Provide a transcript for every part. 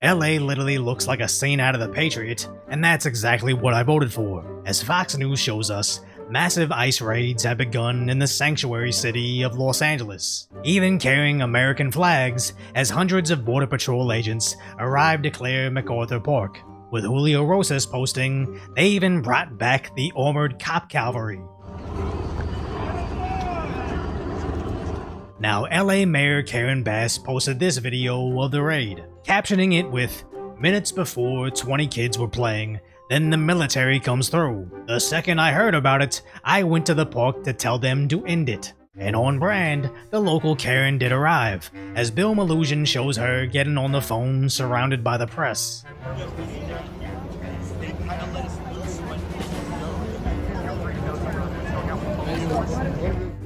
LA literally looks like a scene out of The Patriot, and that's exactly what I voted for. As Fox News shows us, massive ICE raids have begun in the sanctuary city of Los Angeles, even carrying American flags as hundreds of Border Patrol agents arrive to clear MacArthur Park. With Julio Rosas posting, they even brought back the armored cop cavalry. Now, LA Mayor Karen Bass posted this video of the raid, captioning it with, "Minutes before 20 kids were playing, then the military comes through. The second I heard about it, I went to the park to tell them to end it." And on brand, the local Karen did arrive, as Bill Malusian shows her getting on the phone surrounded by the press.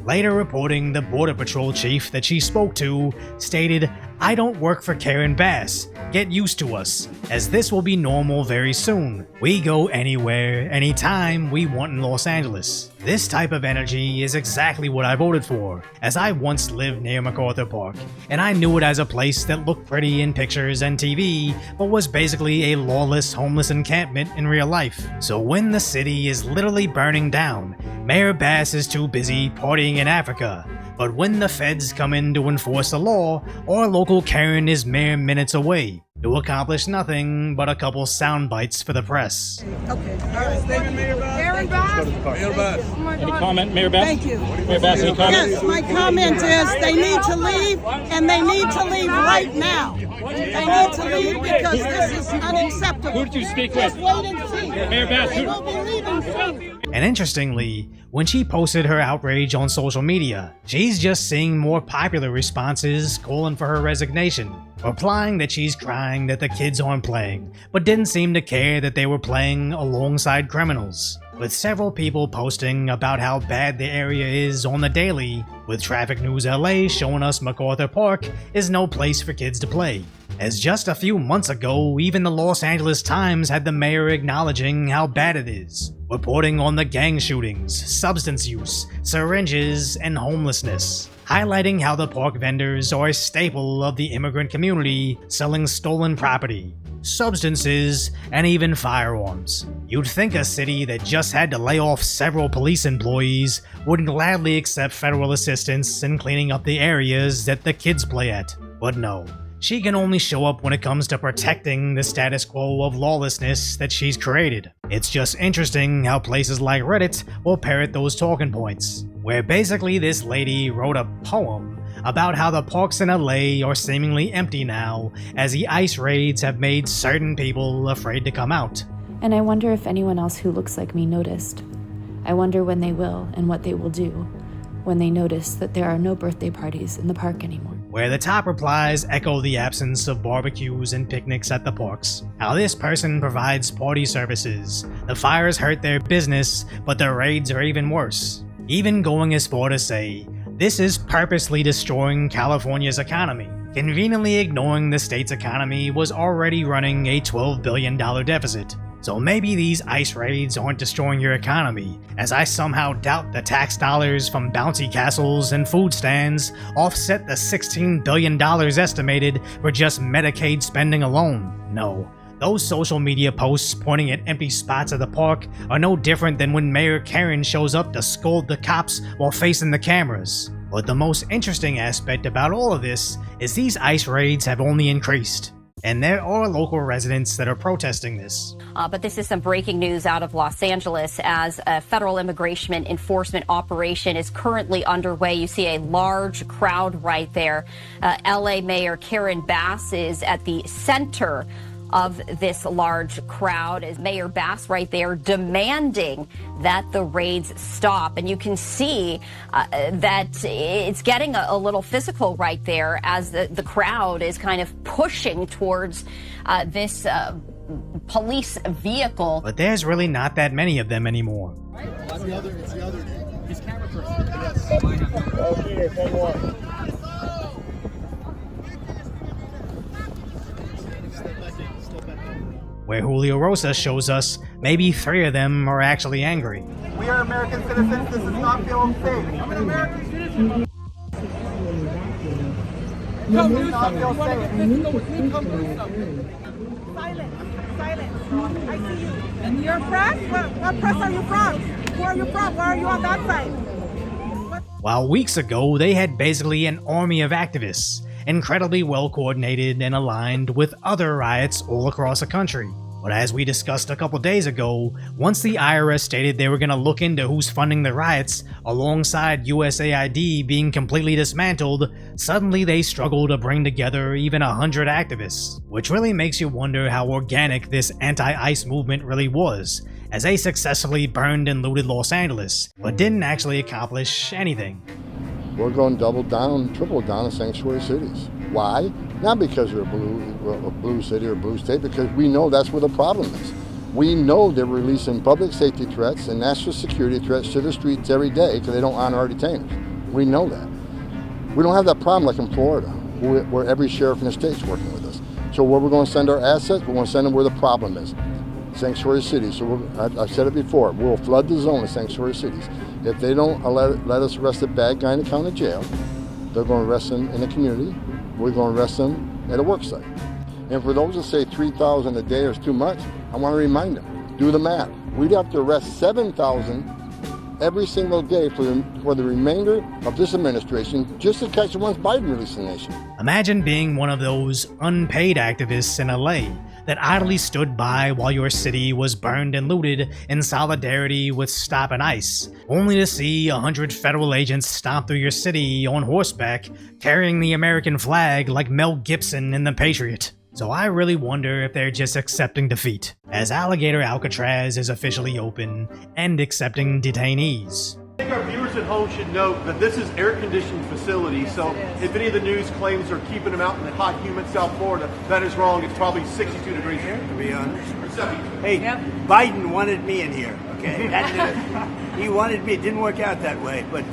Later reporting, the Border Patrol chief that she spoke to stated, "I don't work for Karen Bass. Get used to us, as this will be normal very soon. We go anywhere, anytime we want in Los Angeles." This type of energy is exactly what I voted for, as I once lived near MacArthur Park, and I knew it as a place that looked pretty in pictures and TV, but was basically a lawless, homeless encampment in real life. So when the city is literally burning down, Mayor Bass is too busy partying in Africa. But when the feds come in to enforce the law, our local Karen is mere minutes away, to accomplish nothing but a couple sound bites for the press. Okay. All right. Thank you, Mayor Bass. Mayor Bass. Mayor Bass. Oh my Any God. comment, Mayor Bass? Thank you. Mayor Bass, any comment? Yes, my comment is they need to leave, and they need to leave right now. They need to leave because this is unacceptable. Who did you speak Just with? wait and see. Mayor Bass, They will be leaving soon. And interestingly, when she posted her outrage on social media, she's just seeing more popular responses calling for her resignation, replying that she's crying that the kids aren't playing, but didn't seem to care that they were playing alongside criminals. With several people posting about how bad the area is on the daily, with Traffic News LA showing us MacArthur Park is no place for kids to play. As just a few months ago, even the Los Angeles Times had the mayor acknowledging how bad it is, reporting on the gang shootings, substance use, syringes, and homelessness, highlighting how the park vendors are a staple of the immigrant community, selling stolen property, substances, and even firearms. You'd think a city that just had to lay off several police employees would gladly accept federal assistance in cleaning up the areas that the kids play at. But no. She can only show up when it comes to protecting the status quo of lawlessness that she's created. It's just interesting how places like Reddit will parrot those talking points, where basically this lady wrote a poem about how the parks in LA are seemingly empty now, as the ICE raids have made certain people afraid to come out. And I wonder if anyone else who looks like me noticed. I wonder when they will and what they will do when they notice that there are no birthday parties in the park anymore. Where the top replies echo the absence of barbecues and picnics at the parks. How this person provides party services. The fires hurt their business, but the raids are even worse. Even going as far to say, this is purposely destroying California's economy, conveniently ignoring the state's economy was already running a $12 billion deficit. So maybe these ICE raids aren't destroying your economy, as I somehow doubt the tax dollars from bouncy castles and food stands offset the $16 billion estimated for just Medicaid spending alone. No. Those social media posts pointing at empty spots at the park are no different than when Mayor Karen shows up to scold the cops while facing the cameras. But the most interesting aspect about all of this is these ICE raids have only increased. And there are local residents that are protesting this. But this is some breaking news out of Los Angeles as a federal immigration enforcement operation is currently underway. You see a large crowd right there. LA Mayor Karen Bass is at the center of this large crowd, is Mayor Bass right there demanding that the raids stop. And you can see that it's getting a little physical right there as the crowd is kind of pushing towards this police vehicle. But there's really not that many of them anymore. It's the other dude. He's camera person. Yes. Okay, 10-1. Where Julio Rosas shows us maybe 3 of them are actually angry. We are American citizens. This does not feel safe. I'm an American citizen. This does not feel safe. You're press? What press are you from? Who are you from? Why are you on that side? While weeks ago, they had basically an army of activists, incredibly well coordinated and aligned with other riots all across the country. But as we discussed a couple days ago, once the IRS stated they were going to look into who's funding the riots, alongside USAID being completely dismantled, suddenly they struggled to bring together even 100 activists, which really makes you wonder how organic this anti-ICE movement really was, as they successfully burned and looted Los Angeles, but didn't actually accomplish anything. We're going to double down, triple down in sanctuary cities. Why? Not because we're a blue city or blue state, because we know that's where the problem is. We know they're releasing public safety threats and national security threats to the streets every day because they don't honor our detainers. We know that. We don't have that problem like in Florida, where every sheriff in the state's working with us. So where we're going to send our assets, we're going to send them where the problem is. Sanctuary cities. So I've said it before, we'll flood the zone of sanctuary cities. If they don't let us arrest a bad guy in the county jail, they're going to arrest him in the community. We're going to arrest them at a work site. And for those that say 3,000 a day is too much, I want to remind them, do the math. We'd have to arrest 7,000 every single day for the remainder of this administration just to catch the ones Biden released in the nation. Imagine being one of those unpaid activists in LA that idly stood by while your city was burned and looted in solidarity with Stop and ICE, only to see 100 federal agents stomp through your city on horseback, carrying the American flag like Mel Gibson in The Patriot. So I really wonder if they're just accepting defeat, as Alligator Alcatraz is officially open and accepting detainees. I think our viewers at home should note that this is air-conditioned facility, so if any of the news claims are keeping them out in the hot, humid South Florida, that is wrong. It's probably 62 degrees here, to be honest. Or 72. Hey, Biden wanted me in here, okay? He wanted me. It didn't work out that way, but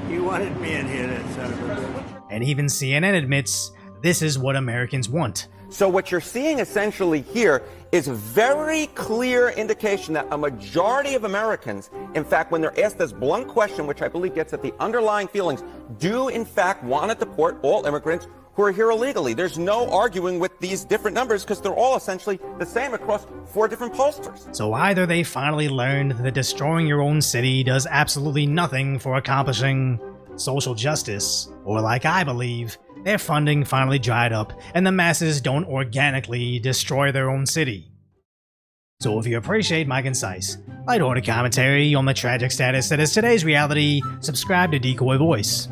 he wanted me in here, that son of a bitch. And even CNN admits this is what Americans want. So what you're seeing essentially here is a very clear indication that a majority of Americans, in fact, when they're asked this blunt question, which I believe gets at the underlying feelings, do in fact want to deport all immigrants who are here illegally. There's no arguing with these different numbers because they're all essentially the same across 4 different pollsters. So either they finally learned that destroying your own city does absolutely nothing for accomplishing social justice, or like I believe, their funding finally dried up and the masses don't organically destroy their own city. So if you appreciate my concise, light-hearted commentary on the tragic status that is today's reality, subscribe to Decoy Voice.